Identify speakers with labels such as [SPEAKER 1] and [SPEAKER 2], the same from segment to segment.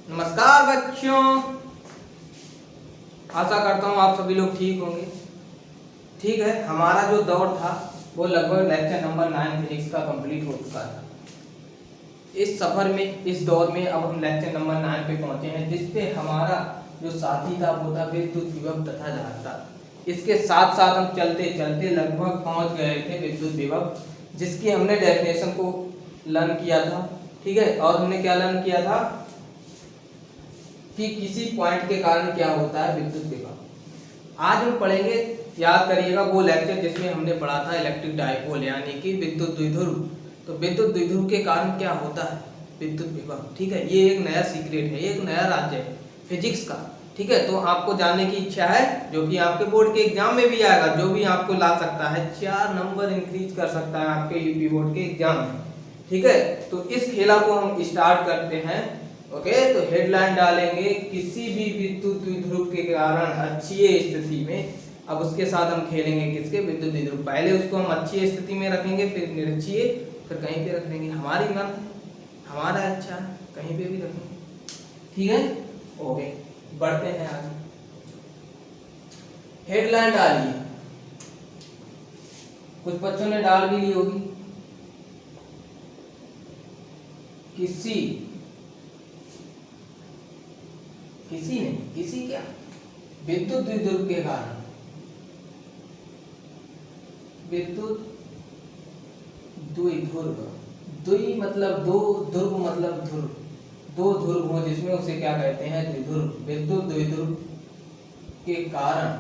[SPEAKER 1] नमस्कार बच्चों, आशा करता हूँ आप सभी लोग ठीक होंगे। ठीक है, हमारा जो दौर था वो लगभग लेक्चर नंबर 9 फिजिक्स का कंप्लीट हो चुका था। इस सफर में, इस दौर में अब हम लेक्चर नंबर 9 पे पहुंचे हैं, जिसपे हमारा जो साथी था वो था विद्युत विभव तथा धारिता। इसके साथ साथ हम चलते चलते लगभग पहुंच गए थे विद्युत विभव, जिसकी हमने डेफिनेशन को लर्न किया था। ठीक है, और हमने क्या लर्न किया था कि किसी पॉइंट के कारण क्या होता है विद्युत विभव। आज हम पढ़ेंगे, याद करिएगा वो लेक्चर जिसमें हमने पढ़ा था इलेक्ट्रिक डायपोल यानी कि विद्युत द्विध्रुव। तो विद्युत द्विध्रुव के कारण क्या होता है विद्युत विभव। ठीक है, ये एक नया सीक्रेट है, एक नया राज्य है फिजिक्स का। ठीक है, तो आपको जानने की इच्छा है, जो कि आपके बोर्ड के एग्जाम में भी आएगा, जो भी आपको ला सकता है, 4 नंबर इंक्रीज कर सकता है आपके यूपी बोर्ड के एग्जाम में। ठीक है, तो इस खेला को हम स्टार्ट करते हैं। ओके, तो हेडलाइन डालेंगे किसी भी विद्युत द्विध्रुव के कारण अक्षीय स्थिति में। अब उसके साथ हम खेलेंगे किसके, विद्युत द्विध्रुव। पहले उसको हम अक्षीय स्थिति में रखेंगे, फिर निरक्षीय, फिर कहीं पे रख देंगे। हमारी मन हमारा अच्छा है, कहीं पे भी रखेंगे। ठीक है, ओके, बढ़ते हैं आगे। हेडलाइन डालिए, कुछ बच्चों ने डाल भी ली होगी। किसी क्या विद्युत द्विध्रुव के कारण, विद्युत द्विध्रुव, द्वि मतलब दो, ध्रुव मतलब ध्रुव, दो ध्रुव हो जिसमें उसे क्या कहते हैं, द्विध्रुव। विद्युत द्विध्रुव के कारण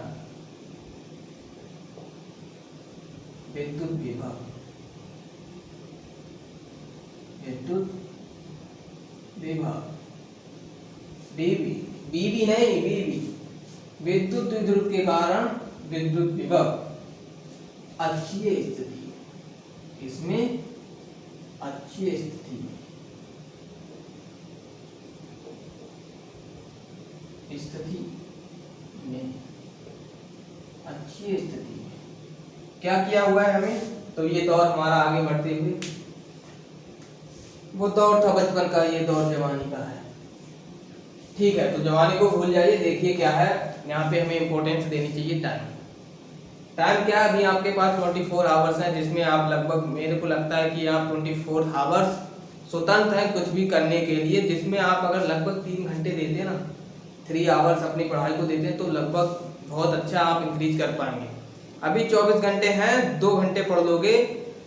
[SPEAKER 1] विद्युत विभव, विद्युत विभव, बीबी नहीं, बीबी, विद्युत द्विध्रुव के कारण विद्युत विभव अक्षीय स्थिति, इसमें अक्षीय स्थिति में, अक्षीय स्थिति में क्या किया हुआ है हमें। तो ये दौर हमारा आगे बढ़ते हुए, वो दौर था बचपन का, ये दौर जवानी का है। ठीक है, तो जवानी को भूल जाइए। देखिए क्या है यहाँ पे, हमें इंपॉर्टेंस देनी चाहिए टाइम। टाइम क्या है, अभी आपके पास 24 आवर्स हैं, जिसमें आप लगभग, मेरे को लगता है कि आप 24 आवर्स स्वतंत्र हैं कुछ भी करने के लिए, जिसमें आप अगर लगभग 3 घंटे देते हैं ना, 3 आवर्स अपनी पढ़ाई को देते हैं, तो लगभग बहुत अच्छा आप इंक्रीज कर पाएंगे। अभी 24 घंटे हैं, 2 घंटे पढ़ लोगे,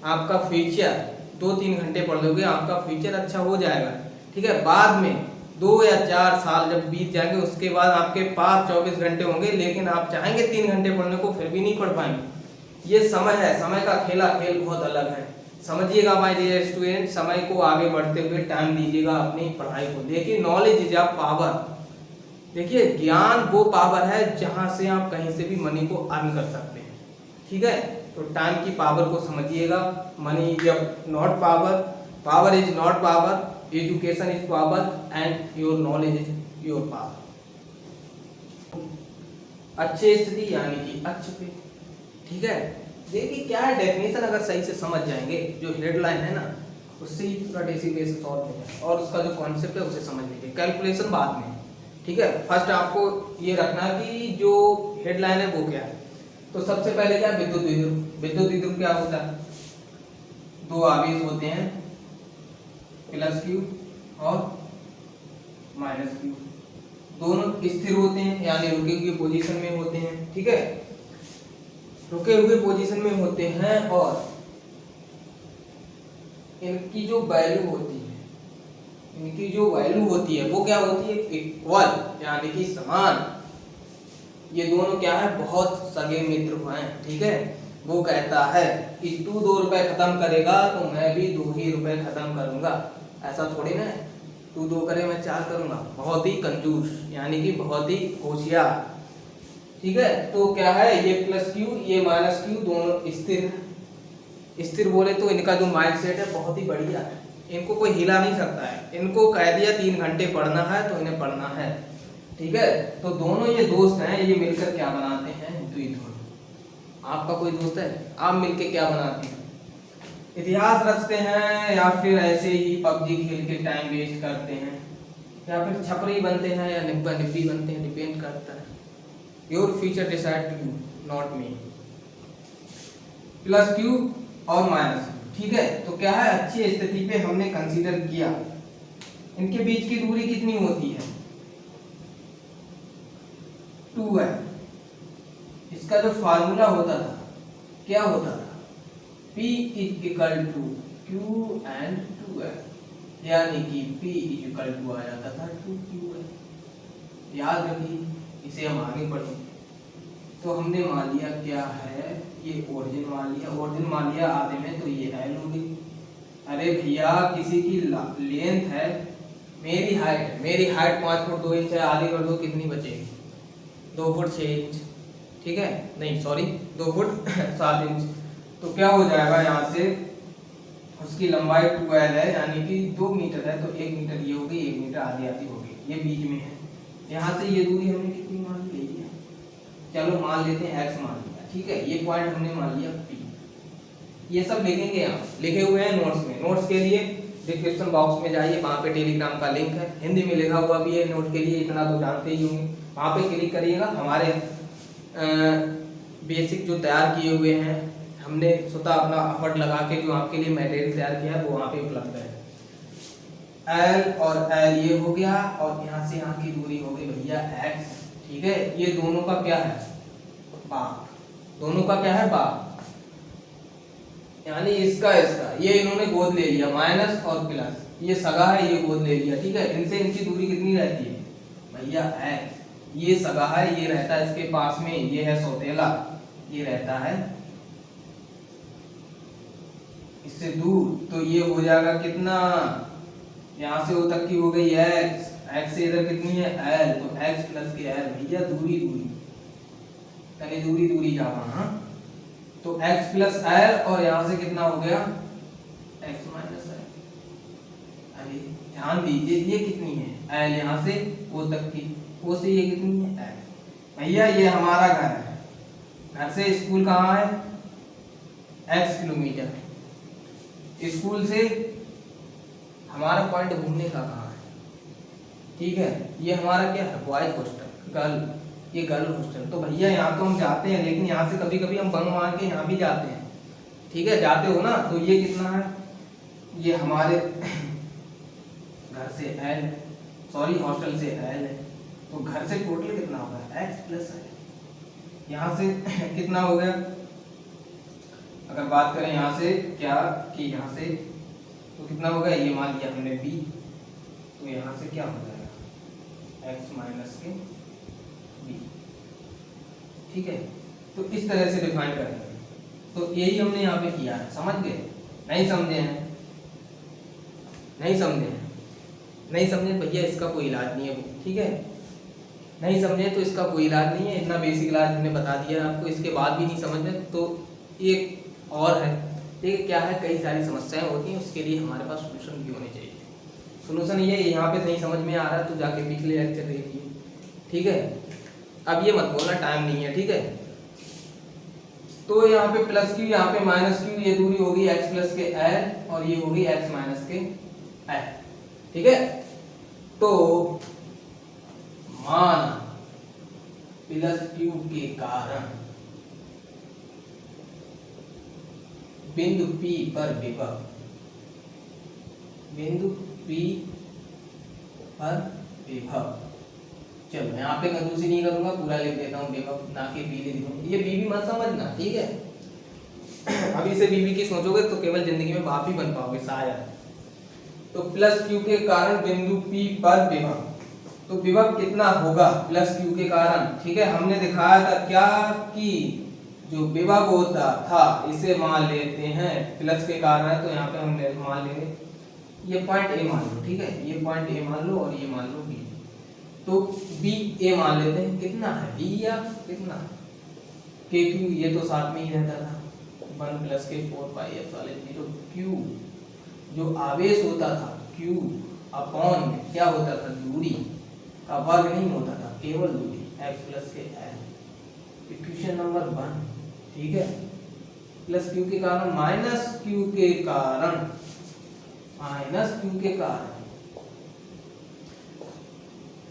[SPEAKER 1] आपका फ्यूचर, 2-3 घंटे पढ़ लोगे, आपका फ्यूचर अच्छा हो जाएगा। ठीक है, बाद में 2 या 4 साल जब बीत जाएंगे, उसके बाद आपके पास 24 घंटे होंगे, लेकिन आप चाहेंगे 3 घंटे पढ़ने को, फिर भी नहीं पढ़ पाएंगे। ये समय है, समय का खेल बहुत अलग है, समझिएगा माय डियर स्टूडेंट। समय को आगे बढ़ते हुए टाइम दीजिएगा अपनी पढ़ाई को। देखिए, नॉलेज इज अ पावर। देखिए, ज्ञान वो पावर है जहां से आप कहीं से भी मनी को अर्न कर सकते हैं। ठीक है, तो टाइम की पावर को समझिएगा। Money is not power, power is not power, education is power and your knowledge is your power. अच्छे स्थिति यानी कि अक्ष पे। ठीक है, देखिए क्या है डेफिनेशन, अगर सही से समझ जाएंगे, जो हेडलाइन है ना, उससे ही पूरा डेसिबेस सॉल्व हो जाए, और उसका जो कॉन्सेप्ट है उसे समझ लीजिए, कैलकुलेशन बाद में। ठीक है, फर्स्ट आपको ये रखना कि जो हेडलाइन है वो क्या है। तो सबसे पहले क्या, विद्युत द्विध्रुव। विद्युत द्विध्रुव क्या होता है, 2 आवेश होते हैं, +q और -q, दोनों स्थिर होते हैं यानी रुके हुए पोजीशन में होते हैं। ठीक है, रुके हुए पोजीशन में होते हैं, और इनकी जो वैल्यू होती है, वो क्या होती है, इक्वल यानी कि समान। ये दोनों क्या है, बहुत सगे मित्र हैं। ठीक है, वो कहता है कि तू 2 रुपए खत्म करेगा तो मैं भी 2 ही रुपए खत्म करूंगा, ऐसा थोड़ी ना है, तू 2 करे मैं 4 करूंगा। बहुत ही कंजूस यानी कि बहुत ही होशियार। ठीक है, तो क्या है, ये +q ये -q दोनों स्थिर बोले तो इनका जो माइंडसेट है बहुत ही बढ़िया है, इनको कोई हिला नहीं सकता है। इनको कह दिया 3 घंटे पढ़ना है तो इन्हें पढ़ना है। ठीक है, तो दोनों ये दोस्त हैं, ये मिलकर क्या बनाते हैं, द्विध्रुव। आपका कोई दोस्त है, आप मिलकर क्या बनाते हैं, इतिहास रचते हैं, या फिर ऐसे ही पबजी खेल के टाइम वेस्ट करते हैं। या फिर छपरी बनते हैं या निब्बा निब्बी बनते हैं, डिपेंड करता है। Your future decide to you, not me. Plus Q और माइनस क्यू, ठीक है। तो क्या है, अच्छी स्थिति पे हमने कंसीडर किया, इनके बीच की दूरी कितनी होती है, 2 है। इसका जो फार्मूला होता था क्या होता था, P equal to Q and 2 है, यानी कि P इक्वल टू आ जाता था 2Q है। याद रखिए, इसे हम आगे पढ़ेंगे। तो हमने मान लिया क्या है, ये ओरिजिन मान लिया, ओरिजिन मान लिया आधे में, तो ये L हो गई। अरे भैया किसी की लेंथ है, मेरी हाइट 5 फुट 2 इंच है, आधी कर दो कितनी बचेगी, 2 फुट 6 इंच, ठीक है, नहीं सॉरी 2 फुट 7 इंच। तो क्या हो जाएगा, यहाँ से उसकी लंबाई 2L है, यानी कि 2 मीटर है, तो 1 मीटर ये होगी, 1 मीटर आधी आधी होगी, ये बीच में है। यहाँ से ये दूरी हमने कितनी मान ली है, चलो मान लेते हैं x मान लिया, ठीक है। ये पॉइंट हमने मान लिया P। ये सब लिखेंगे, यहाँ लिखे हुए हैं नोट्स में। नोट्स के लिए डिस्क्रिप्शन बॉक्स में जाइए, वहाँ पे टेलीग्राम का लिंक है, हिंदी में लिखा हुआ भी है नोट के लिए, इतना तो जानते ही होंगे। वहाँ पे क्लिक करिएगा, हमारे बेसिक जो तैयार किए हुए हैं, हमने स्वतः अपना एफर्ट लगा के जो आपके लिए मटेरियल तैयार किया है वो वहाँ पे उपलब्ध है। L और L ये हो गया, और यहाँ से यहाँ की दूरी हो गई भैया x, ठीक है। ये दोनों का क्या है, बाप, दोनों का क्या है, बाप, यानी इसका ये इन्होंने गोद ले लिया, माइनस और प्लस, ये सगा है, ये गोद ले लिया, ठीक है। इनसे इनकी दूरी कितनी रहती है भैया x, ये सगा है, ये रहता है इसके पास में, ये है सौतेला, ये रहता है इससे दूर, तो ये हो जाएगा कितना, यहाँ से वो तक की हो गई x से इधर कितनी है L, तो x प्लस के L, भैया दूरी यानी दूरी जावा, हाँ। तो x प्लस L, और यहाँ से कितना हो गया x माइनस L। अरे ध्यान दीजिए, ये कितनी है L, यहाँ से वो तक की, वो से ये कितनी है x। भैया ये हमारा घर है, घर से स्कूल कहाँ है, x किलोमीटर, स्कूल से हमारा पॉइंट घूमने का कहाँ है, ठीक है। ये हमारा क्या है, बॉयज हॉस्टल, गर्ल, ये गर्ल हॉस्टल। तो भैया यहाँ तो हम जाते हैं, लेकिन यहाँ से कभी कभी हम बंक मार के यहाँ भी जाते हैं, ठीक है, जाते हो ना। तो ये कितना है, ये हमारे घर से L, सॉरी हॉस्टल से L है, तो घर से टोटल कितना होगा x प्लस L। यहाँ से कितना हो गया, अगर बात करें यहाँ से क्या कि यहाँ से तो कितना होगा, ये मान लिया हमने b, तो यहाँ से क्या हो जाएगा x माइनस के b, ठीक है। तो इस तरह से डिफाइन करेंगे। तो यही हमने यहाँ पे किया है, समझ गए, नहीं समझे हैं, नहीं समझे भैया इसका कोई इलाज नहीं है, ठीक है। नहीं समझे तो इसका कोई इलाज नहीं है, इतना बेसिक इलाज हमने बता दिया आपको, इसके बाद भी नहीं समझ में तो एक और है, ठीक है। क्या है, कई सारी समस्याएं होती हैं, उसके लिए हमारे पास सोल्यूशन भी होने चाहिए। सोल्यूशन ये यहाँ पे नहीं समझ में आ रहा है तो जाके पिछले लेक्चर देखिए, ठीक है। अब ये मत बोलना टाइम नहीं है, ठीक है। तो यहाँ पे प्लस क्यू, यहाँ पे माइनस क्यू, ये दूरी होगी x प्लस के L, और ये होगी x माइनस के L, ठीक है। तो मान प्लस क्यू के कारण बिंदु P पर विभव, बिंदु P पर विभव, चलो यहाँ पे कंजूसी नहीं करूंगा, पूरा लिख देता हूँ विभव, ना कि P लिख दूंगा, ये बीबी मत समझना, ठीक है। अभी से बीबी की सोचोगे तो केवल जिंदगी में बाप ही बन पाओगे शायद। तो प्लस क्यू के कारण बिंदु P पर विभव, तो विभव कितना होगा प्लस क्यू के कारण, ठीक है। हमने दिखाया था क्या कि जो विभव होता था इसे मान लेते हैं प्लस के कारण है, तो यहाँ पे हम मान लेंगे ये पॉइंट A मान लो, ठीक है, ये पॉइंट A मान लो और ये मान लो B, तो B A मान लेते हैं, कितना है B या कितना के क्यू, ये तो साथ में ही रहता था 1 प्लस के 4 पाई एप्सिलॉन 0, Q जो आवेश होता था Q अपॉन में क्या होता था, दूरी का वर्ग नहीं होता था, केवल दूरी x प्लस के L, इक्वेशन नंबर 1, ठीक है। प्लस क्यू के कारण माइनस क्यू के कारण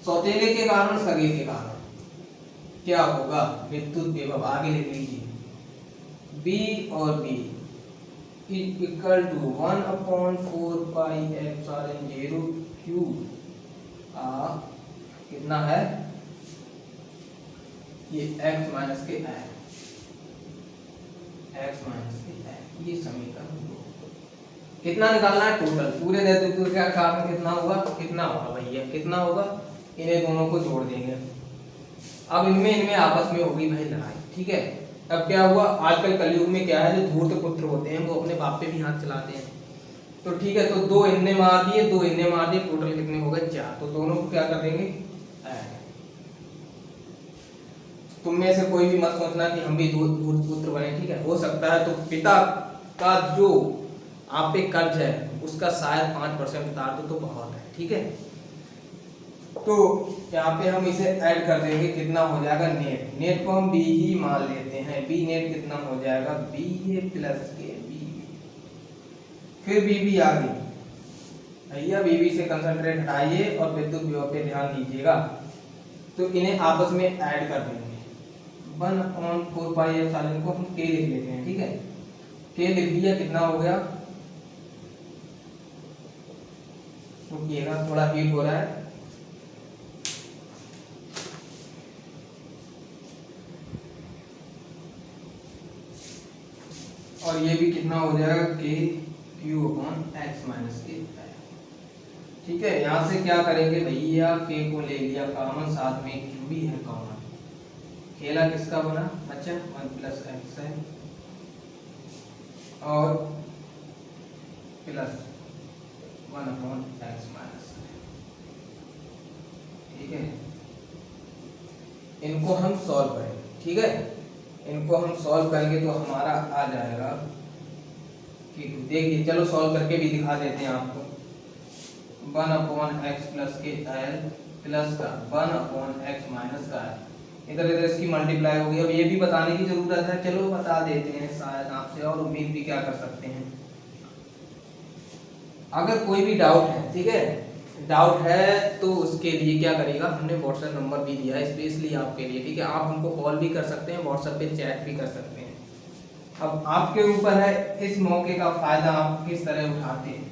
[SPEAKER 1] सौतेले के कारण, सगे के कारण क्या होगा, विद्युत विभव आगे लिख लीजिए, B और B equal to 1/4 pi epsilon 0 Q कितना है, ये x माइनस के है, x माइनस के है, ये समीकरण 2। कितना निकालना है, टोटल पूरे दायित्व का कारण कितना होगा, कितना होगा भैया, कितना होगा, इन्हें दोनों को जोड़ देंगे। अब इनमें आपस में होगी भाई लड़ाई, ठीक है। अब क्या हुआ, आजकल कलयुग में क्या है, जो धूर्त पुत्र होते हैं वो अपने बाप पे भी हाथ चलाते हैं, तो ठीक है, तो 2 इनने मार दिए, 2 इनने मार दिए, टोटल कितने हो गए 4, तो दोनों को क्या कर देंगे ऐड। तुम में से कोई भी मत सोचना कि हम भी धूर्त पुत्र बने, ठीक है, हो सकता है तो पिता का जो आप पे कर्ज है उसका शायद 5% उतार दो तो बहुत है, ठीक है। तो यहाँ पे हम इसे ऐड कर देंगे, कितना हो जाएगा नेट, नेट को हम बी ही मान लेते हैं, बी नेट कितना हो जाएगा, बी ए प्लस के बी, फिर बी भी आ गई भैया, बी से कंसंट्रेट हटाइए और विद्युत विभव पे ध्यान दीजिएगा, तो इन्हें आपस में ऐड कर देंगे, 1/4 पाई एप्सिलॉन को हम के लिख लेते हैं, ठीक है, के लिख लिया, कितना हो गया, रुकिएगा थोड़ा हीट हो रहा है, और ये भी कितना हो जाएगा के क्यू अपॉन एक्स माइनस के, ठीक है। यहाँ से क्या करेंगे भैया, के को ले लिया कॉमन, साथ में क्यू भी है कॉमन, खेला किसका बना बच्चा, 1 प्लस एक्स है और प्लस 1 अपॉन एक्स माइनस, ठीक है। इनको हम सॉल्व करेंगे, ठीक है, इनको हम सॉल्व करेंगे तो हमारा आ जाएगा कि देखिए, चलो सॉल्व करके भी दिखा देते हैं आपको, 1 अपॉन एक्स प्लस के एल प्लस का 1 अपॉन एक्स माइनस का एल, इधर इधर इसकी मल्टीप्लाई होगी। अब ये भी बताने की जरूरत है, चलो बता देते हैं शायद आपसे, और उम्मीद भी क्या कर सकते हैं। अगर कोई भी डाउट है, ठीक है, डाउट है तो उसके लिए क्या करेगा, हमने व्हाट्सएप नंबर भी दिया है स्पेशली आपके लिए, ठीक है, आप हमको कॉल भी कर सकते हैं, व्हाट्सएप पे चैट भी कर सकते हैं। अब आपके ऊपर है इस मौके का फायदा आप किस तरह उठाते हैं।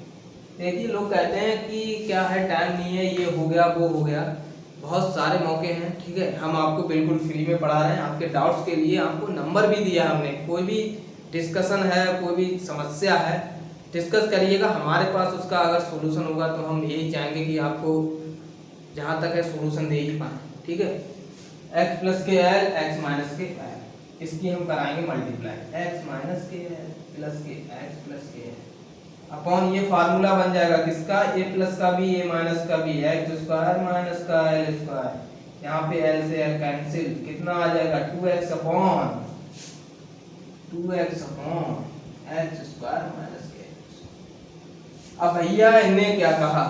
[SPEAKER 1] देखिए, लोग कहते हैं कि क्या है, टाइम नहीं है, ये हो गया वो हो गया, बहुत सारे मौके हैं, ठीक है, हम आपको बिल्कुल फ्री में पढ़ा रहे हैं। आपके डाउट्स के लिए आपको नंबर भी दिया हमने, कोई भी डिस्कशन है, कोई भी समस्या है, डिस्कस करिएगा, हमारे पास उसका अगर सॉल्यूशन होगा तो हम यही चाहेंगे कि आपको जहाँ तक है सॉल्यूशन दे ही पाए, ठीक है। x प्लस के एल एक्स माइनस के एल, इसकी हम कराएंगे मल्टीप्लाई, x माइनस के एल प्लस के एक्स प्लस के एल अपॉन, ये फार्मूला बन जाएगा किसका, a प्लस का भी a माइनस का भी, एक्स स्क्वायर माइनस का एल स्क्वायर, यहाँ पे l से l कैंसिल, कितना आ जाएगा 2x upon x square minus के। अब भैया इन्हें क्या कहा,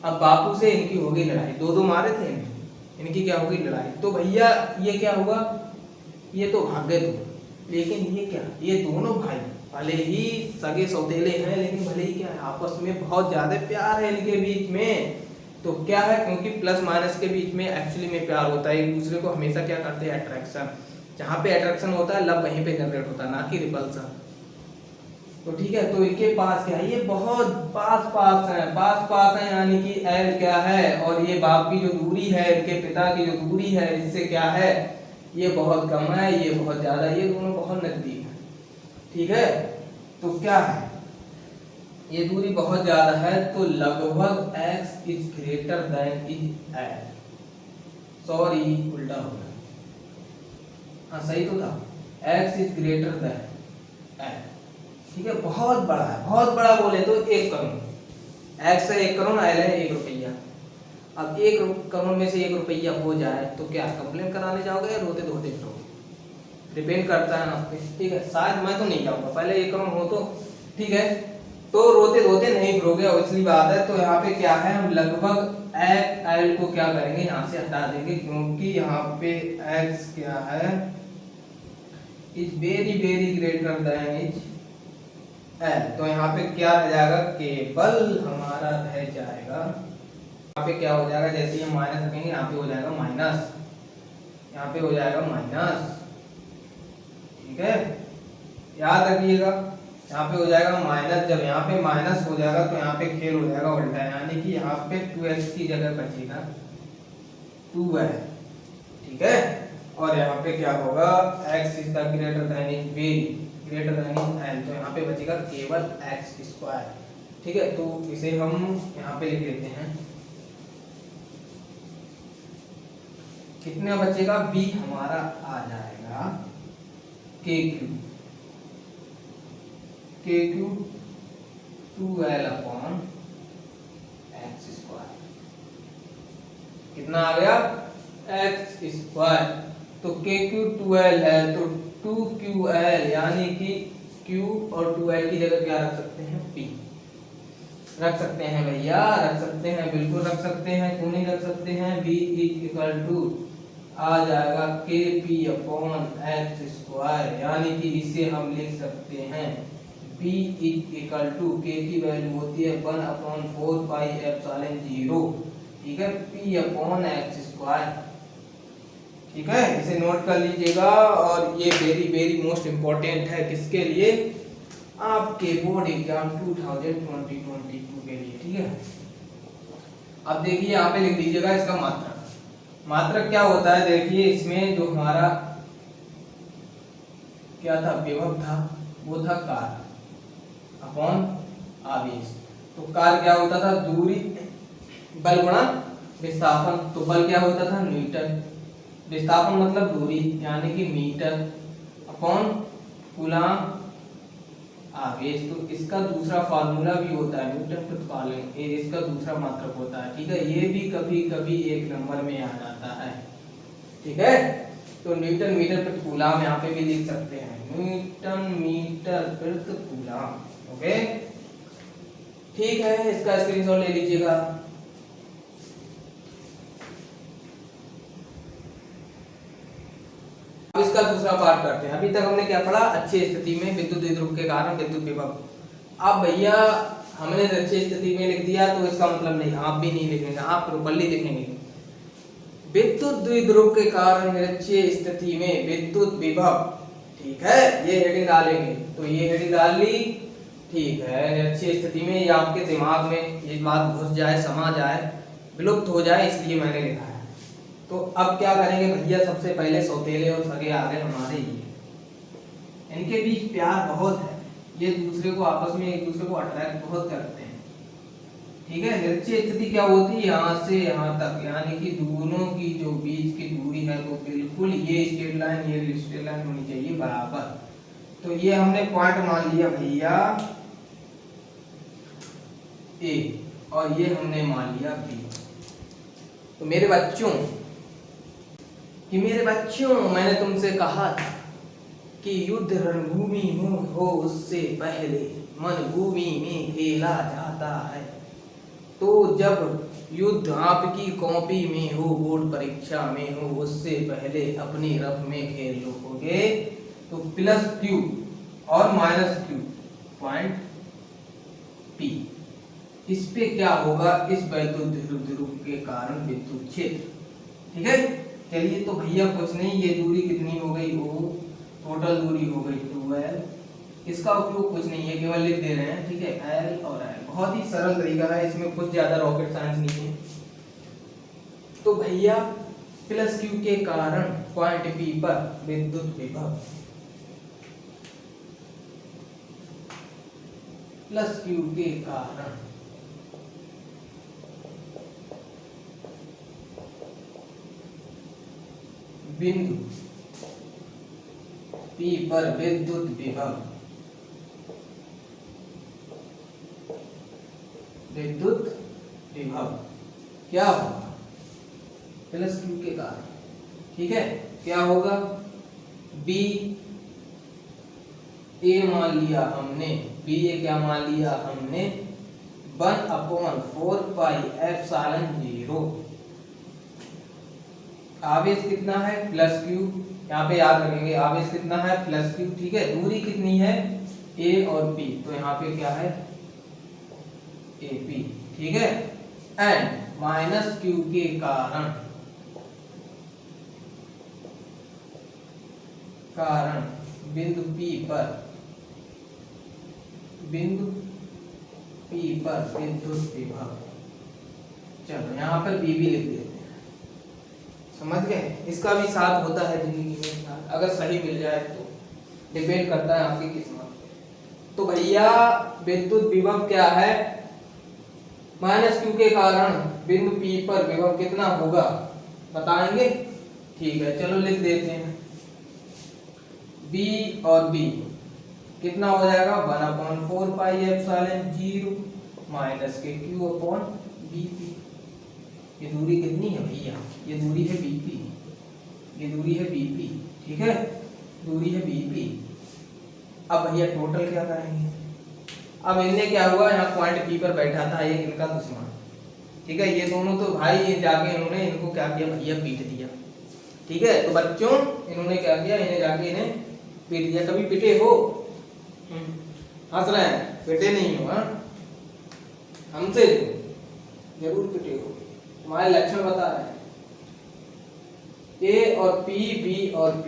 [SPEAKER 1] अब बापू से इनकी होगी लड़ाई, दो मारे थे इन्हें, इनकी क्या होगी लड़ाई, तो भैया ये क्या हुआ, ये तो भाग गए तो, लेकिन ये क्या, ये दोनों भाई भले ही सगे सौतेले हैं, लेकिन भले ही क्या है, आपस में बहुत ज्यादा प्यार है इनके बीच में। तो क्या है, क्योंकि प्लस माइनस के बीच में एक्चुअली में प्यार होता है, एक दूसरे को हमेशा क्या करते हैं, अट्रैक्शन, जहाँ पे अट्रैक्शन होता है लव वहीं पे जनरेट होता है, ना कि रिपल्सन। तो ठीक है, तो इनके पास क्या है, ये बहुत पास है, यानी कि एल क्या है, और ये बाप की जो दूरी है, इनके पिता की जो दूरी है, इससे क्या है, ये बहुत कम है, ये बहुत ज्यादा, ये दोनों बहुत नजदीक है, ठीक है। तो क्या है, ये दूरी बहुत ज्यादा है, तो लगभग x is greater than is L, sorry उल्टा हो गया, हाँ सही तो था, x is greater than L, ठीक है, बहुत बड़ा है, बहुत बड़ा बोले तो 1 करोड़, x है 1 करोड़, एल है 1 रुपया। अब 1 करोड़ में से 1 रुपया हो जाए तो क्या कंप्लेन कराने जाओगे या रोते धोते फिरोगे, डिपेंड करता है आप पे, ठीक है। शायद मैं तो नहीं जाऊंगा, पहले 1 करोड़ हो तो ठीक है, तो रोते धोते नहीं फिरोगे, इसलिए बात है। तो यहाँ पे क्या है, हम लगभग एल को क्या करेंगे, यहाँ से हटा देंगे, क्योंकि यहाँ पे x क्या है, is very greater than is L, तो यहाँ पे क्या रह जाएगा, केवल हमारा रह जाएगा यहाँ पे क्या हो जाएगा, जैसे ही हम माइनस रखेंगे यहाँ पे हो जाएगा माइनस, यहाँ पे हो जाएगा माइनस, ठीक है, याद रखिएगा। यहाँ पे हो जाएगा माइनस, जब यहाँ पे माइनस हो जाएगा तो यहाँ पे खेल हो जाएगा उल्टा, यानी कि यहाँ पे 2x की जगह बचेगा 2l, ठीक है, और यहाँ पे क्या होगा, x is the greater than is very greater than is l, तो यहाँ पे बचेगा केवल x स्क्वायर, ठीक है। तो इसे हम यहाँ पे लिख लेते हैं, कितना बचेगा, b हमारा आ जाएगा KQ 2l upon x square, कितना आ गया, x स्क्वायर, तो KQ 2l है तो 2QL, यानी कि Q और 2l की जगह क्या रख सकते हैं, P रख सकते हैं भैया, रख सकते हैं, बिल्कुल रख सकते हैं, क्यों नहीं रख सकते हैं। B इक्वल टू आ जाएगा KP अपॉन x स्क्वायर, यानी कि इसे हम लिख सकते हैं B इक्वल टू K की वैल्यू होती है 1/4 पाई एप्सिलॉन 0, ठीक है, P अपॉन x स्क्वायर, ठीक है, इसे नोट कर लीजिएगा। और ये वेरी वेरी मोस्ट इम्पोर्टेंट है, किसके लिए, आपके बोर्ड एग्जाम 2022 के लिए, ठीक है। अब देखिए यहाँ पे लिख लीजिएगा इसका मात्रक, मात्रक क्या होता है, देखिए इसमें जो हमारा क्या था, विभव था, वो था कार्य अपॉन आवेश, तो कार्य क्या होता था, दूरी बल गुणा विस्थापन, तो बल क्या होता था, न्यूटन, विस्थापन मतलब दूरी यानी कि मीटर, अपॉन कूलम आवेश, तो इसका दूसरा फार्मूला भी होता है न्यूटन प्रति कूलम, ये इसका दूसरा मात्रक होता है, ठीक है, ये भी कभी कभी एक नंबर में आ जाता है, ठीक है। तो न्यूटन मीटर प्रति कूलम यहाँ पे भी लिख सकते हैं, न्यूटन मीटर प्रति कूलम, ओके, ठीक है, इसका स्क्रीनशॉट ले लीजिएगा। अब इसका दूसरा पार्ट करते हैं। अभी तक हमने क्या पढ़ा, अच्छी स्थिति में विद्युत द्विध्रुव के कारण विद्युत विभव। अब भैया हमने अच्छी स्थिति में लिख दिया तो इसका मतलब नहीं, आप भी नहीं लिखेंगे, आप प्रॉपर्ली लिखेंगे विद्युत द्विध्रुव के कारण निरक्षीय स्थिति में विद्युत विभव, ठीक है, ये हेडिंग डालेंगे, तो ये हेडिंग डाल ली, ठीक है, निरक्षीय स्थिति में, ये आपके दिमाग में ये बात घुस जाए, समा जाए, विलुप्त हो जाए, इसलिए मैंने लिखा है। तो अब क्या करेंगे भैया, सबसे पहले सौतेले और सगे आ गए हमारे, ये इनके बीच प्यार बहुत है, ये दूसरे को आपस में एक दूसरे को अट्रैक्ट बहुत करते हैं, ठीक है। निरक्षीय स्थिति क्या होती है, यहाँ से यहाँ तक, यानी कि दोनों की जो बीच की दूरी है वो बिल्कुल ये स्ट्रेट लाइन ये स्ट्रेट लाइन होनी चाहिए बराबर। तो ये हमने पॉइंट मान लिया भैया ए, और ये हमने मान लिया बी। तो मेरे बच्चों मैंने तुमसे कहा था कि युद्ध रणभूमि में हो उससे पहले मन भूमि में खेला जाता है। तो जब युद्ध आपकी कॉपी में हो, बोर्ड परीक्षा में हो, उससे पहले अपनी रफ में खेल लोगे तो प्लस क्यू और माइनस क्यू पॉइंट पी, इस पे क्या होगा, इस विद्युत द्विध्रुव के कारण विद्युत क्षेत्र, ठीक है। चलिए तो भैया कुछ नहीं, ये दूरी कितनी हो गई, वो टोटल दूरी हो गई 2l, इसका उपयोग कुछ नहीं है, केवल लिख दे रहे हैं, ठीक है, l और l, बहुत ही सरल तरीका है, इसमें कुछ ज्यादा रॉकेट साइंस नहीं है। तो भैया प्लस क्यू के कारण पॉइंट P पर विद्युत विभव, प्लस क्यू के कारण बिंदु P पर विद्युत विभव, क्या होगा, प्लस क्यू के कारण, ठीक है, क्या होगा, B A मान लिया हमने, B A क्या मान लिया हमने, 1/4 पाई एप्सिलॉन 0, आवेश कितना है प्लस क्यू, यहाँ पे याद रखेंगे आवेश कितना है प्लस क्यू, ठीक है, दूरी कितनी है ए और बी, तो यहाँ पे क्या है ए पी, ठीक है, एंड माइनस क्यू के कारण बिंदु P पर विद्युत विभव, चलो यहाँ पर बी भी लिख देते हैं, समझ गए। इसका भी साथ होता है जिंदगी में, अगर सही मिल जाए तो, डिपेंड करता है आपकी किस्मत पे। तो भैया विद्युत विभव क्या है, माइनस क्यू के कारण बिंदु P पर विभव कितना होगा बताएंगे। ठीक है, चलो लिख देते हैं। B और B कितना हो जाएगा 1/4 पाई एप्सिलॉन 0 माइनस के Q अपॉन BP। ये दूरी कितनी है भैया, ये दूरी है BP, ये दूरी है BP, ठीक है, दूरी है BP। अब भैया टोटल क्या करेंगे, अब इनने क्या हुआ, यहाँ पॉइंट P पर बैठा था एक इनका दुश्मन, ठीक है, ये दोनों तो भाई ये जाके इन्होंने इनको क्या किया भैया, पीट दिया, ठीक है। तो बच्चों इन्होंने क्या किया, इन्हें जाके इन्हें पीट दिया। कभी पिटे हो, हंस रहे हैं, पिटे नहीं हो, हमसे जरूर पिटे हो, तुम्हारे लक्षण बता रहे हैं। A और P, B और P,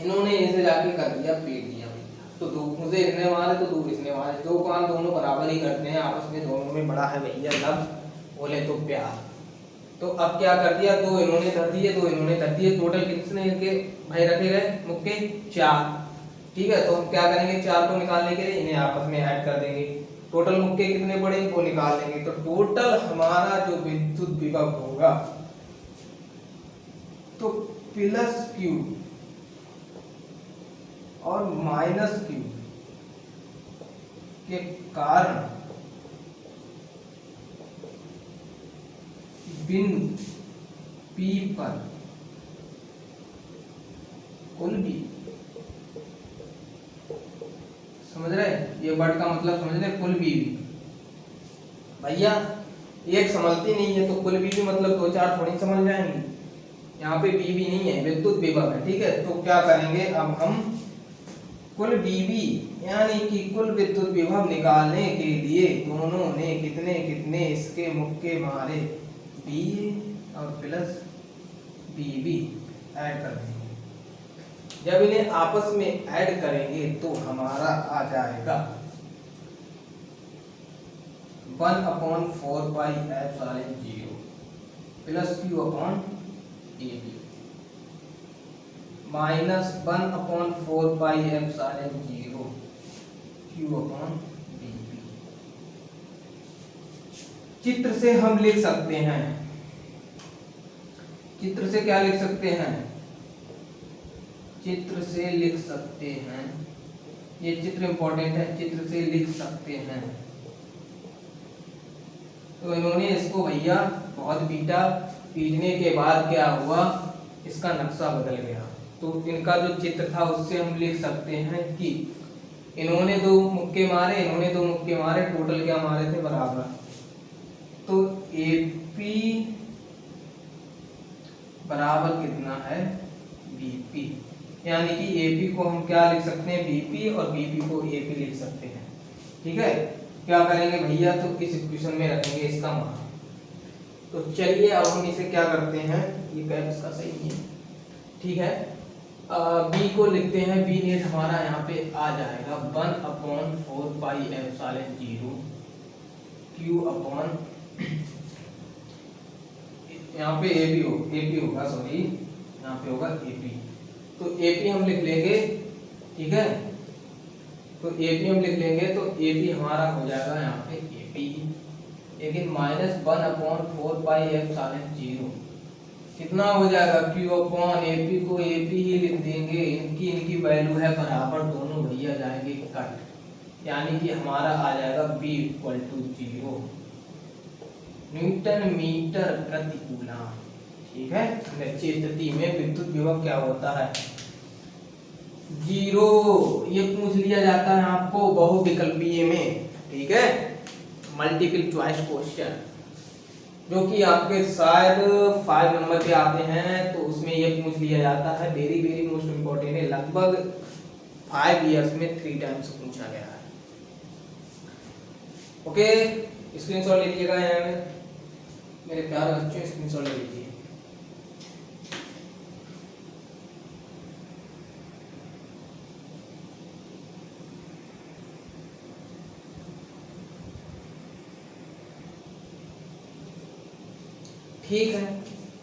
[SPEAKER 1] इन्होंने इसे जाके कर दिया, पीट दिया भैया। तो दो मुझे इसने मारे तो दो इसने मारे, दो काम दोनों बराबर ही करते हैं आपस में, दोनों में बड़ा है भैया लव, बोले तो प्यार। तो अब क्या कर दिया, दो इन्होंने धर दिए, दो इन्होंने धर दिए, टोटल कितने इनके भाई रखे गए मुक्के 4, ठीक है। तो हम क्या करेंगे, 4 को निकालने के लिए इन्हें आपस में ऐड कर देंगे, टोटल मुक्के कितने पड़े वो निकाल लेंगे। तो टोटल हमारा जो विद्युत विभव होगा तो प्लस Q और माइनस Q के कारण बिंदु P पर कुल भी, समझ रहे, ये वर्ड का मतलब समझ रहे, कुल भी भैया एक समझती नहीं है तो कुल भी मतलब 2-4 थोड़ी समझ जाएंगे। यहाँ पे बी भी नहीं है, विद्युत विभव है, ठीक है। तो क्या करेंगे, अब हम कुल बीबी यानी कि कुल विद्युत विभव निकालने के लिए दोनों ने कितने कितने इसके मुक्के मारे, बी और प्लस बीबी ऐड कर देंगे। जब इन्हें आपस में ऐड करेंगे तो हमारा आ जाएगा 1/4 pi epsilon 0 plus Q upon AB minus 1/4 pi epsilon 0 Q upon BB। चित्र से हम लिख सकते हैं, चित्र से क्या लिख सकते हैं, चित्र से लिख सकते हैं, ये चित्र इंपॉर्टेंट है, चित्र से लिख सकते हैं। तो इन्होंने इसको भैया बहुत पीटा, पीटने के बाद क्या हुआ, इसका नक्शा बदल गया। तो इनका जो चित्र था उससे हम लिख सकते हैं कि इन्होंने 2 मुक्के मारे, इन्होंने 2 मुक्के मारे, टोटल क्या मारे थे बराबर। तो AP बराबर कितना है BP, यानी कि AP को हम क्या लिख सकते हैं BP और BP को AP लिख सकते हैं, ठीक है। क्या करेंगे भैया, तो इस इक्वेशन में रखेंगे इसका मान। तो चलिए अब हम इसे क्या करते हैं, ये कैप इसका सही है, ठीक है। B को लिखते हैं, B नेट हमारा यहाँ पे आ जाएगा 1/4 पाई एप्सिलॉन 0 Q अपॉन, यहाँ पे AP होगा, सॉरी यहाँ पे होगा AP। तो AP हम लिख लेंगे, ठीक है। तो AP हम लिख लेंगे, तो AP हमारा हो जाएगा यहाँ पे AP, लेकिन माइनस 1/4 पाई एप्सिलॉन 0 कितना हो जाएगा Q अपॉन AP को AP ही लिख देंगे, इनकी वैल्यू है बराबर, दोनों भैया जाएंगे कट, यानी कि हमारा आ जाएगा B = 0 न्यूटन मीटर प्रति कूलम, ठीक है। निश्चित स्थिति में विद्युत विभव क्या होता है 0, ये पूछ लिया जाता है आपको बहुविकल्पीय में, ठीक है, मल्टीपल चॉइस क्वेश्चन, जो कि आपके शायद 5 नंबर पे आते हैं, तो उसमें ये पूछ लिया जाता है, वेरी वेरी मोस्ट इम्पोर्टेंट है, लगभग 5 इयर्स में 3 टाइम्स पूछा गया है। ओके, स्क्रीनशॉट ले लीजिएगा यहाँ में मेरे प्यारे बच्चों, स्क्रीनशॉट ले लीजिए। ठीक है,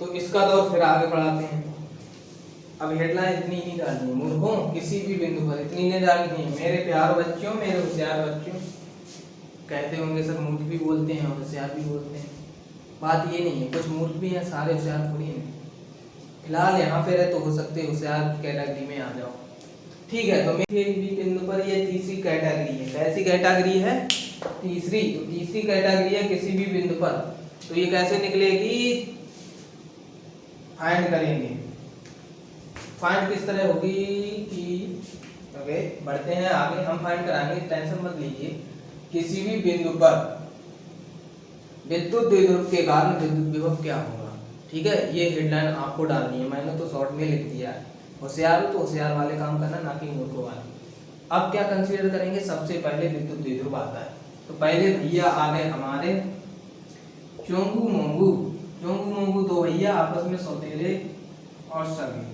[SPEAKER 1] तो इसका दौर फिर आगे बढ़ाते हैं। अब हेडलाइन इतनी ही डालनी है मूर्खों, किसी भी बिंदु पर इतनी नहीं डालनी है मेरे प्यारे बच्चों, मेरे होशियार बच्चों। कहते होंगे सर मूर्ख भी बोलते हैं और होशियार भी बोलते हैं, बात ये नहीं है, कुछ मूर्ख भी हैं, सारे होशियार थोड़ी हैं। फिलहाल यहाँ पे रहे तो हो सकते होशियार कैटेगरी में आ जाओ। ठीक है, तो मेरे भी बिंदु पर ये तीसरी कैटेगरी है। कैसी कैटेगरी है? तीसरी। तो तीसरी कैटेगरी है किसी भी बिंदु पर, तो ये कैसे निकलेगी? फाइंड करेंगे। फाइंड किस तरह होगी कि ओके बढ़ते हैं आगे, हम फाइंड कराएंगे, टेंशन मत लीजिए। किसी भी बिंदु पर विद्युत द्विध्रुव के कारण विद्युत विभव क्या होगा। ठीक है, ये हेडलाइन आपको डालनी है, मैंने तो शॉर्ट में लिख दिया है। होशियार हो तो होशियार वाले काम करना, ना कि मूर्खों वाले। अब क्या कंसीडर करेंगे? सबसे पहले विद्युत द्विध्रुव आता है, तो पहले भैया आ गए हमारे चोंगू मोंगू। चोंगू मोंगू दो भैया आपस में सौतेले और सगे।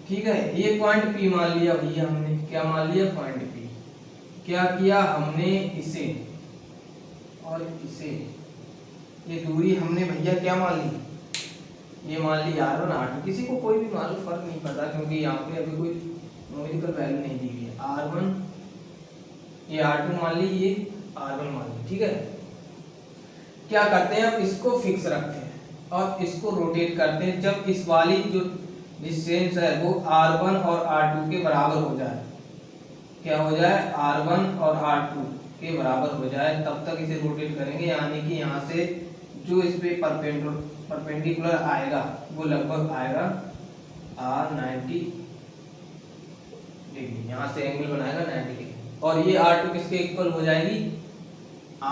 [SPEAKER 1] ठीक है, ये पॉइंट पी मान लिया भैया हमने, क्या मान लिया? Point P. क्या किया हमने? इसे और इसे, ये दूरी हमने भैया क्या मान ली? ये मान ली R1 R2, किसी को कोई भी मान लो, फर्क नहीं पड़ता, क्योंकि यहाँ पे अभी कोई न्यूमेरिकल वैल्यू नहीं दी हुई है। R1 ये R2 मान ली, ये R1 मान ली। ठीक है, क्या करते हैं? अब इसको फिक्स रखते हैं और इसको रोटेट करते हैं। जब इस वाली जो डिस्टेंस है वो R1 और R2 के बराबर हो जाए, क्या हो जाए? R1 और R2 के बराबर हो जाए, तब तक इसे रोटेट करेंगे। यानी कि यहाँ से जो इस पे परपेंडिकुलर आएगा वो लगभग आएगा R90 डिग्री, यहाँ से एंगल बनाएगा 90 डिग्री, और ये R2 किसके इक्वल हो जाएगी?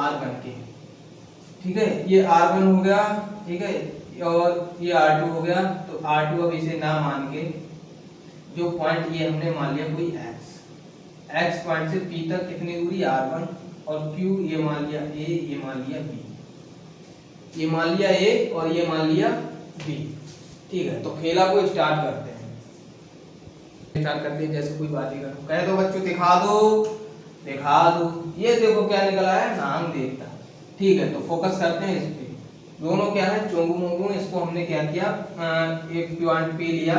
[SPEAKER 1] R1 के। ठीक है, ये R1 हो गया। ठीक है, और ये R2 हो गया। तो R2 अब इसे ना मान के जो पॉइंट ये हमने मान लिया कोई X पॉइंट से P तक कितनी दूरी? R1, और Q ये मान लिया A, ये मान लिया B, ये मान लिया A और ये मान लिया B। ठीक है, तो खेला को स्टार्ट करते हैं। स्टार्ट करते हैं जैसे कोई बाजीगर कह दो बच्चों दिखा दो, दिखा दो। ये देखो क्या निकला है? नाम देवता। ठीक है, तो फोकस करते हैं इस पे। दोनों क्या है? चोंगू मोंगू। इसको हमने क्या किया? एक पॉइंट P लिया।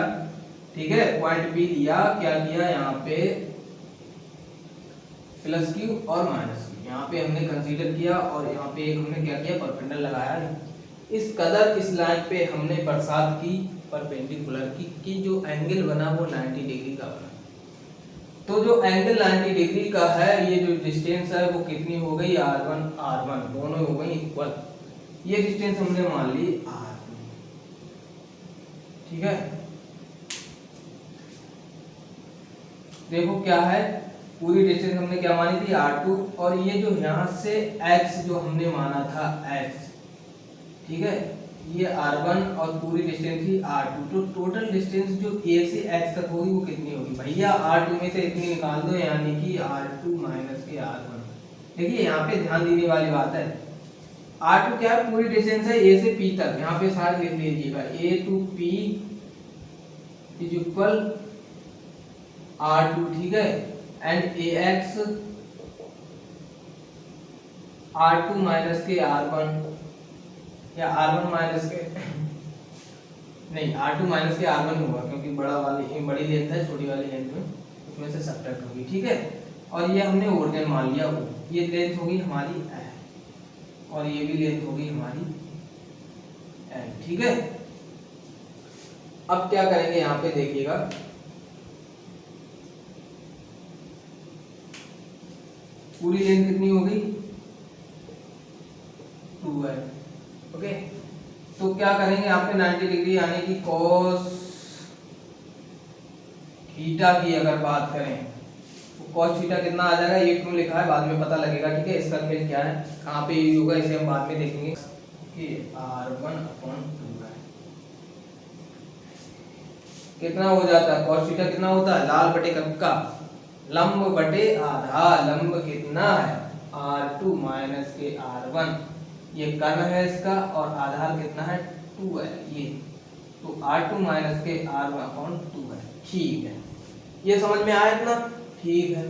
[SPEAKER 1] ठीक है, पॉइंट P लिया, क्या किया? यहाँ पे प्लस Q और माइनस Q यहाँ पे हमने कंसीडर किया, और यहाँ पे एक हमने क्या किया? परपेंडिकुलर लगाया। इस कदर इस लाइन पे हमने बरसात की परपेंडिकुलर की जो एंगल बना वो 90 डिग्री का बना। तो जो एंगल 90 डिग्री का है, ये जो डिस्टेंस है वो कितनी हो गई? R1 R1 दोनों हो गई इक्वल। ये डिस्टेंस हमने मान ली R2। ठीक है, देखो क्या है, पूरी डिस्टेंस हमने क्या मानी थी? R2, और ये जो यहाँ से X जो हमने माना था X, ठीक है, ये R1 और पूरी डिस्टेंस थी R2। तो टोटल डिस्टेंस जो A से X तक होगी वो कितनी होगी भैया? R2 में से इतनी निकाल दो, यानी कि R2 माइनस के R1। देखिए यहाँ पे ध्यान देने वाली बात है, R2 क्या है? पूरी डिस्टेंस है A से P तक, यहाँ पे सारे लिख लीजिएगा। A to P is equal R2। ठीक है, एंड AX R2 माइनस के R1, या R1 माइनस के नहीं, R2 माइनस के R1 होगा, क्योंकि बड़ी लेंथ है, छोटी वाली लेंथ में उसमें से सब्ट्रैक्ट होगी। ठीक है, और ये हमने ओरिजिन मान लिया, वो ये लेंथ होगी हमारी L, और ये भी लेंथ होगी हमारी L। ठीक है, अब क्या करेंगे? यहाँ पे देखिएगा, पूरी लेंथ कितनी होगी? 2 है। ओके, तो क्या करेंगे? यहाँ पे 90 डिग्री यानी कि cos थीटा की अगर बात करें तो cos थीटा कितना आ जाएगा? ये क्यों लिखा है बाद में पता लगेगा। ठीक है, इसका खेल क्या है, कहाँ पे यूज होगा, इसे हम बाद में देखेंगे। कि R1/2 है, कितना हो जाता है? cos थीटा कितना होता है? लाल बटे कक्का, लंब बटे आधा। लंब कितना है? R2 माइनस के R1, ये कर्ण है इसका, और आधार कितना है 2 है ये, तो R2 माइनस के R1 अपॉन 2 है। ठीक है, ये समझ में आया इतना? ठीक है,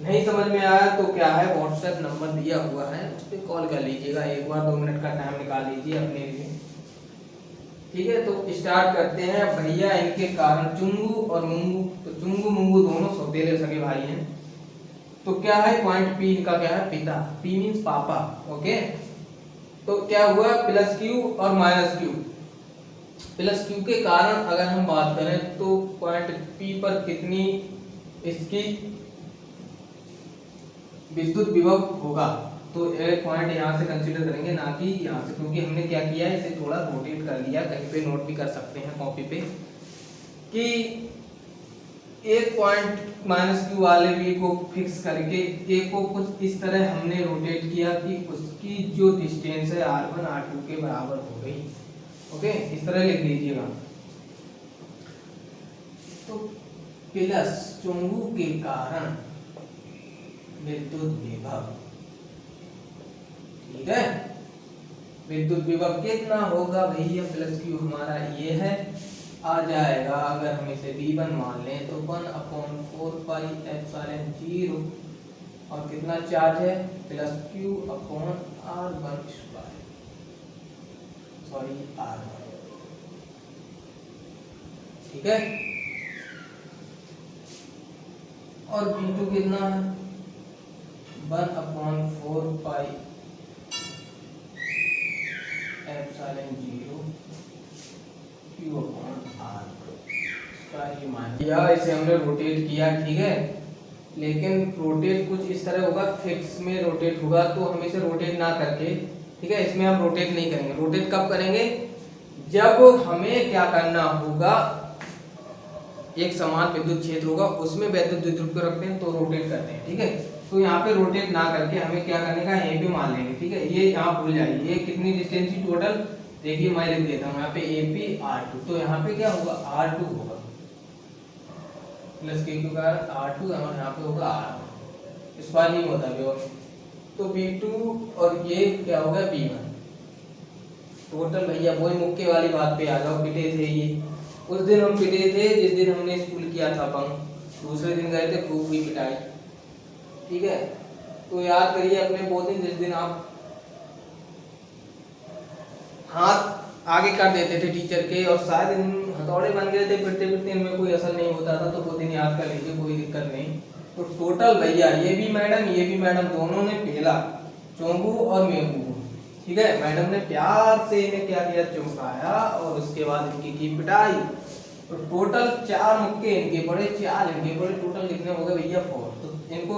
[SPEAKER 1] नहीं समझ में आया तो क्या है, व्हाट्सएप नंबर दिया हुआ है, उस पर कॉल कर लीजिएगा, एक बार 2 मिनट का टाइम निकाल लीजिए अपने लिए। ठीक है, तो स्टार्ट करते हैं भैया। इनके कारण चुंगू और मुंगू, तो चुंगू मुंगू दोनों सौतेले सगे भाई हैं। तो क्या है, पॉइंट पी इनका क्या है, पिता, पी मीन्स पापा। ओके, तो क्या हुआ, प्लस क्यू और माइनस क्यू। प्लस क्यू के कारण अगर हम बात करें तो पॉइंट पी पर कितनी इसकी विद्युत विभव होगा, तो एक पॉइंट यहाँ से कंसीडर करेंगे, ना कि यहाँ से, क्योंकि हमने क्या किया है, इसे थोड़ा रोटेट कर लिया। कहीं पे नोट भी कर सकते हैं कॉपी पे कि एक पॉइंट माइनस क्यू वाले बी को फिक्स करके ए को कुछ इस तरह हमने रोटेट किया कि उसकी जो डिस्टेंस है R1 R2 के बराबर हो गई। ओके, इस तरह लिख लीजिएगा। तो प्लस चुंबु के कारण विद्युत विभव, ठीक है, विद्युत विभव कितना होगा भैया, प्लस क्यू हमारा ये है, आ जाएगा अगर हम इसे V1 मान लें तो 1/4 पाई एप्सिलॉन 0, और कितना चार्ज है, plus Q upon R1 square, sorry R1। ठीक है, और V2 कितना है, 1/4 pi epsilon 0 Q upon R का ये मान लिया। इसे हमने रोटेट किया, ठीक है, लेकिन रोटेट कुछ इस तरह होगा, फिक्स में रोटेट होगा, तो हम इसे रोटेट ना करके, ठीक है, इसमें हम रोटेट नहीं करेंगे। रोटेट कब करेंगे, जब हमें क्या करना होगा, एक समान विद्युत क्षेत्र होगा, उसमें वैद्युत द्विध्रुव को रखते हैं तो रोटेट करते हैं। ठीक है, तो यहाँ पे रोटेट ना करके हमें क्या करने का, ए पे मान लेंगे। ठीक है, ये यहाँ भूल जाइए, ये कितनी डिस्टेंस थी टोटल, देखिए मैं लिख देता हूँ यहाँ पे AP R2, तो यहाँ पे क्या होगा, R2 होगा, प्लस के क्यू का R2 और यहाँ पे होगा R1, इस बार नहीं होता भी, तो B2 और ये क्या होगा B1 टोटल। भैया वही मुक्के वाली बात पे आ जाओ, पिटे थे ये, उस दिन हम पिटे थे जिस दिन हमने स्कूल किया था बंक, दूसरे दिन गए थे खूब हुई पिटाई। ठीक है, तो याद करिए अपने वो दिन जिस दिन आप हाथ आगे कर देते थे टीचर के, और शायद हथौड़े बन गए थे पिटते पिटते, इनमें कोई असर नहीं होता था, तो वो दिन याद कर लीजिए, कोई दिक्कत नहीं। तो टोटल भैया ये भी मैडम दोनों ने पहला चोंगू और मेंगू, ठीक है, मैडम ने प्यार से इन्हें क्या किया, चमकाया, और उसके बाद इनकी की पिटाई। तो टोटल 4 मुक्के इनके पड़े, 4 इनके पड़े, टोटल कितने हो गए भैया 4। तो इनको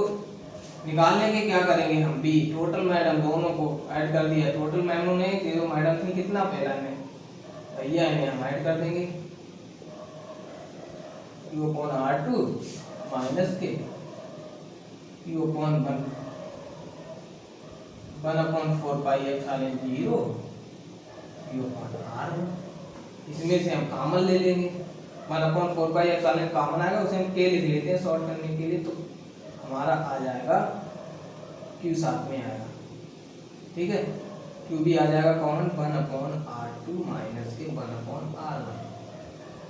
[SPEAKER 1] निकालने के क्या करेंगे हम, बी टोटल मैडम दोनों को ऐड कर दिया, टोटल मैडम ने जो मैडम थी कितना पहला इन्हें भैया, इन्हें हम ऐड कर देंगे Q अपॉन R2 माइनस के Q upon 1/4 pi epsilon 0 Q upon R1। इसमें से हम कॉमन ले लेंगे, 1/4 पाई एप्सिलॉन कॉमन आएगा, उसे हम K लिख लेते हैं शॉर्ट करने के लिए, तो हमारा आ जाएगा Q साथ में आएगा। ठीक है, Q भी आ जाएगा कॉमन, 1/R2 माइनस के 1/R1।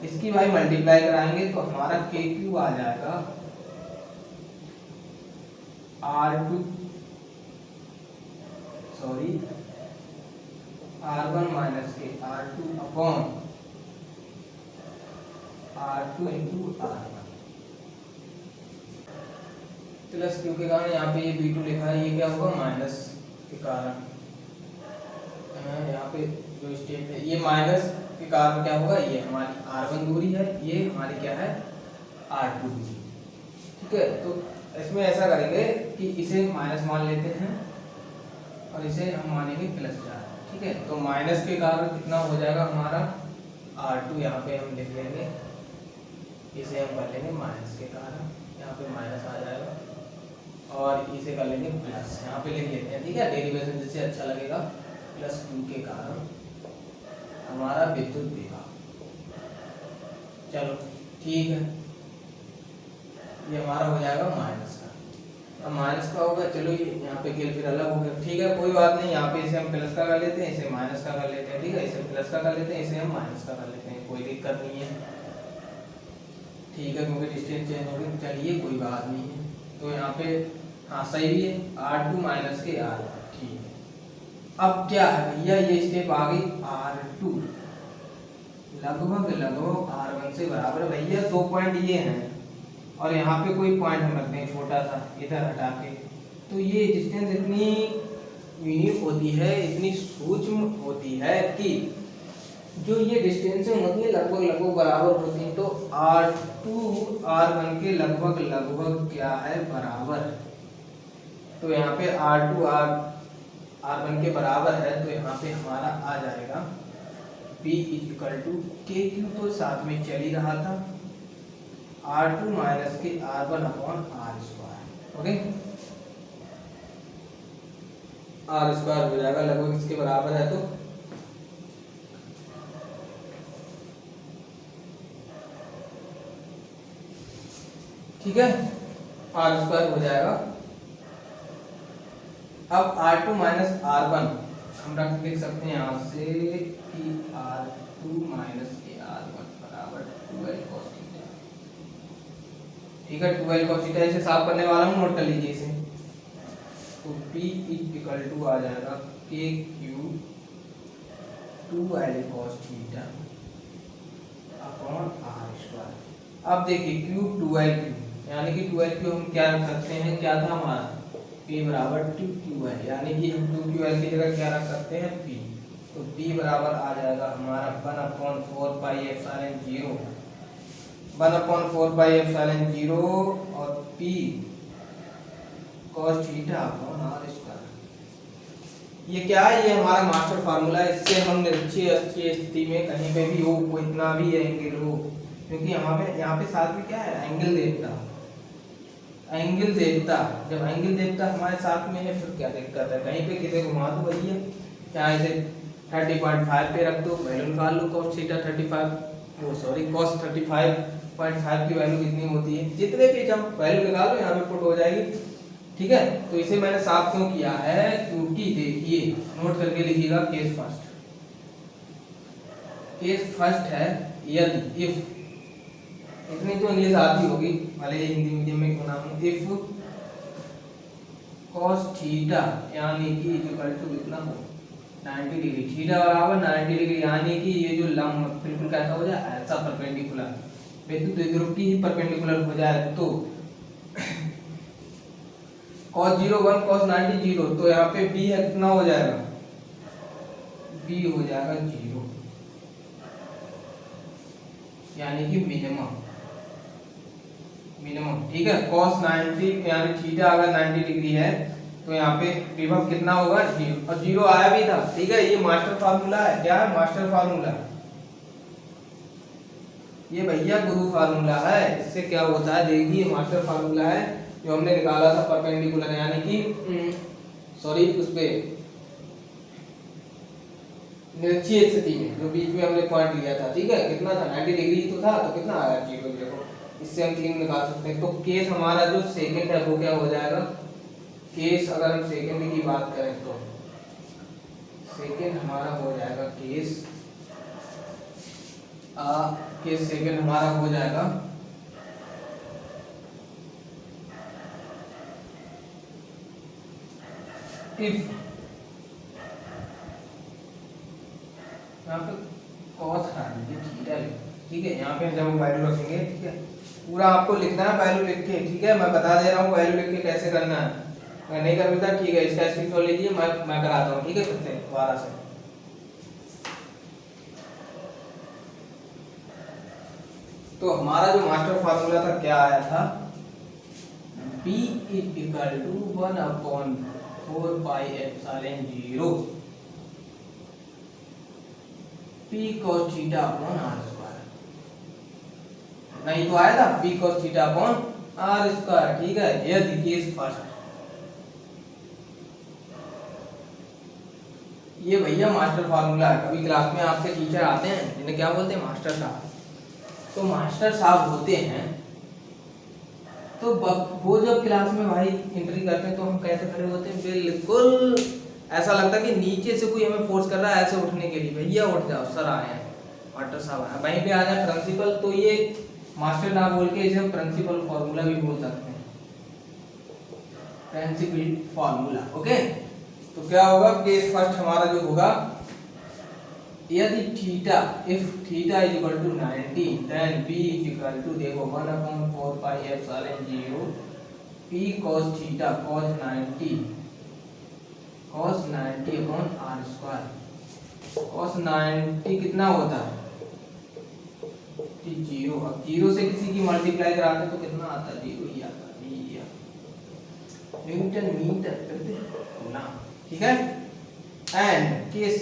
[SPEAKER 1] इसकी भाई मल्टीप्लाई कराएंगे तो हमारा KQ आ जाएगा R1 माइनस के R2 upon R2 into R1 plus Q के कारण यहाँ पे ये B2 लिखा है, ये क्या होगा माइनस के कारण, यहाँ पे जो स्टेप है ये माइनस के कारण क्या होगा, ये हमारी R1 दूरी है, ये हमारी क्या है R2 दूरी। ठीक है, तो इसमें ऐसा करेंगे कि इसे माइनस मान लेते हैं और इसे हम मानेंगे प्लस 4। ठीक है, तो माइनस के कारण कितना हो जाएगा हमारा R2, यहाँ पे हम लिख लेंगे, इसे हम कर लेंगे माइनस के कारण, यहाँ पे माइनस आ जाएगा, और इसे कर लेंगे प्लस, यहाँ पे लिख लेते हैं। ठीक है, डेरिवेशन जिससे अच्छा लगेगा, प्लस क्यू के कारण हमारा विद्युत विभव। चलो ठीक है, ये हमारा हो जाएगा माइनस का, अब माइनस का होगा, चलो ये यहाँ पे खेल फिर अलग हो गया, ठीक है कोई बात नहीं। यहाँ पे इसे हम प्लस का कर लेते हैं, इसे माइनस का कर लेते हैं, ठीक है इसे प्लस का कर लेते हैं, इसे हम माइनस का कर लेते हैं, कोई दिक्कत नहीं है, ठीक है क्योंकि डिस्टेंस चेंज हो गई, चलिए कोई बात नहीं है। तो यहाँ पे हाँ सही भी है, R2 माइनस के R1, ठीक है। अब क्या है भैया, ये स्टेप आ गई R2 लगभग R1 से बराबर। भैया 2 पॉइंट ये हैं और यहाँ पे कोई पॉइंट हम रखते हैं छोटा सा इधर हटा के, तो ये डिस्टेंस इतनी यूनिक होती है, इतनी सूक्ष्म होती है कि जो ये डिस्टेंस होती है लगभग बराबर होती है। तो R2 R1 के लगभग क्या है, बराबर। तो यहाँ पे R2 R1 के बराबर है, तो यहाँ पे हमारा आ जाएगा P इक्वल टू KQ, तो साथ में चल ही रहा था R2 माइनस के R1 upon R square, okay R square हो जाएगा, लगभग इसके बराबर है, तो ठीक है R स्क्वायर हो जाएगा। अब R2 माइनस R1 हम लिख सकते हैं यहाँ से कि R2 माइनस R1 बराबर 12 cos थीटा, ठीक है 12 cos थीटा, इसे साफ करने वाला हूँ, नोट कर लीजिए इसे। तो P इक्वल टू आ जाएगा KQ 2L cos theta upon R square. अब देखिए Q 2L क्यू यानी कि 2L क्यू हम क्या रख सकते हैं, क्या था हमारा P बराबर 2QL, यानी कि हम 2QL की जगह क्या रख सकते हैं P, तो P बराबर आ जाएगा हमारा 1/4 पाई एप्सिलॉन 0, 1/4 पाई एप्सिलॉन 0 और P cos theta upon R square. ये क्या है, ये हमारा मास्टर फार्मूला है, इससे हम निरक्षीय अच्छी स्थिति में कहीं पे भी हो, कोई इतना भी एंगल हो, क्योंकि यहाँ पे साथ में क्या है, एंगल देवता, एंगल देवता, जब एंगल देवता हमारे साथ में है फिर क्या दिक्कत है, कहीं पे किसी घुमा दो भैया, क्या इसे 30.5 पे रख दो, वैल्यू निकाल लो cos थीटा 35 cos 35.5 की वैल्यू कितनी होती है, जितने भी जब वैल्यू निकालो यहाँ पे पुट हो जाएगी, ठीक है। तो इसे मैंने साफ क्यों किया है, क्योंकि देखिए नोट करके लिखिएगा, केस फर्स्ट है, यदि इफ, इतनी तो इंग्लिश आती होगी भले ही हिंदी मीडियम में क्यों ना हो, इफ cos थीटा यानी कि इक्वल टू कितना हो 90 डिग्री, थीटा बराबर 90 डिग्री, यानी कि ये जो लंब बिल्कुल कैसा हो जाए, ऐसा परपेंडिकुलर, विद्युत द्विध्रुव की ही परपेंडिकुलर हो जाए, तो cos 0 1 cos 90 0, तो यहाँ पे b है कितना हो जाएगा, b हो जाएगा 0, यानी कि मिनिमम, ठीक है। cos 90 यानी थीटा अगर 90 डिग्री है तो यहाँ पे विभव कितना होगा 0, और 0 आया भी था, ठीक है। ये मास्टर फार्मूला है, क्या है मास्टर फार्मूला, ये भैया गुरु फार्मूला है, इससे क्या होता है देखिए, मास्टर फार्मूला है जो हमने निकाला था परपेंडिकुलर, यानी कि सॉरी उस पे निरक्षीय स्थिति में जो बीच में हमने पॉइंट लिया था, ठीक है, कितना था 90 डिग्री तो था, तो कितना आया 0, देखो इससे हम 3 निकाल सकते हैं। तो केस हमारा जो सेकंड है वो क्या हो जाएगा, केस अगर हम सेकंड की बात करें तो सेकंड हमारा हो जाएगा केस सेकंड हमारा हो जाएगा इफ, यहाँ पे cos थीटा, ठीक है, यहाँ पे जब हम वैल्यू रखेंगे, ठीक है, पूरा आपको लिखना है वैल्यू लिख के, ठीक है, मैं बता दे रहा हूँ वैल्यू लिख के कैसे करना है, मैं नहीं कर पाता, ठीक है, इसका स्क्रीनशॉट लीजिए, मैं कराता हूँ, ठीक है, फिर से दोबारा से। तो हमारा जो मास्टर फार्मूला था क्या आया था, B equal to 1/4 pi epsilon 0 P cos theta upon R square, नहीं तो आया था P cos theta upon R square, ठीक है, यदि केस फर्स्ट, ये भैया मास्टर फार्मूला है। कभी क्लास में आपके टीचर आते हैं जिन्हें क्या बोलते हैं, मास्टर साहब, तो मास्टर साहब होते हैं तो वो जब क्लास में भाई एंट्री करते हैं तो हम कैसे खड़े होते हैं, बिल्कुल ऐसा लगता है कि नीचे से कोई हमें फोर्स कर रहा है ऐसे उठने के लिए, भैया उठ जाओ सर आए हैं, मास्टर साहब आए। वहीं पे आ जाए प्रिंसिपल, तो ये मास्टर ना बोल के इसे प्रिंसिपल फॉर्मूला भी बोल सकते हैं, प्रिंसिपल फॉर्मूला। ओके, तो क्या होगा, केस फर्स्ट हमारा जो होगा, यदि theta, if theta is equal to 90, then p is equal to, देखो 1/4 pi epsilon 0 p cos theta cos 90 upon r square. cos 90 कितना होता है, 0। अब 0 से किसी की मल्टीप्लाई कराते हैं तो कितना आता है, 0 ही आता है, न्यूटन मीटर करते ना, ठीक है। एंड केस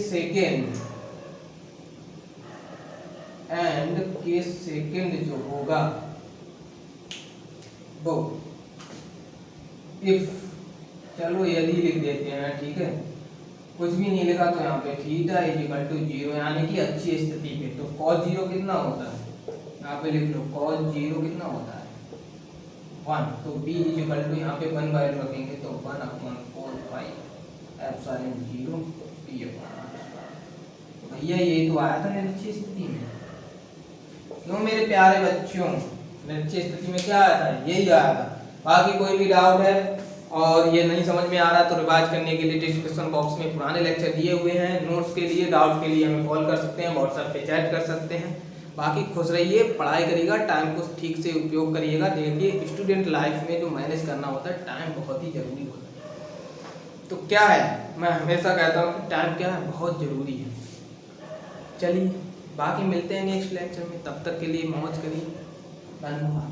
[SPEAKER 1] सेकेंड जो होगा वो, इफ, चलो यदि लिख देते हैं, ठीक है, कुछ भी नहीं लिखा तो यहाँ पे थीटा इज इक्वल टू 0, यानी कि अच्छी स्थिति पे, तो cos 0 कितना होता है, यहाँ पे लिख लो, cos 0 कितना होता है 1, तो b इज इक्वल टू, यहाँ पे 1 वैल्यू रखेंगे तो 1/4 pi epsilon 0 p upon r। भैया ये तो आया था निरक्षीय स्थिति में, क्यों मेरे प्यारे बच्चों, निरक्षीय स्थिति में क्या आया था, यही आया था। बाकी कोई भी डाउट है और ये नहीं समझ में आ रहा तो रिवाइज करने के लिए डिस्क्रिप्शन बॉक्स में पुराने लेक्चर दिए हुए हैं, नोट्स के लिए, डाउट के लिए हमें कॉल कर सकते हैं, व्हाट्सएप पे चैट कर सकते हैं। बाकी खुश रहिए, पढ़ाई करिएगा, टाइम को ठीक से उपयोग करिएगा। देखिए स्टूडेंट लाइफ में जो मैनेज करना होता है, टाइम बहुत ही जरूरी होता है। तो क्या है, मैं हमेशा कहता हूँ कि टाइम क्या है, बहुत जरूरी है। चलिए बाकी मिलते हैं नेक्स्ट लेक्चर में, तब तक के लिए मौज करिए, धन्यवाद।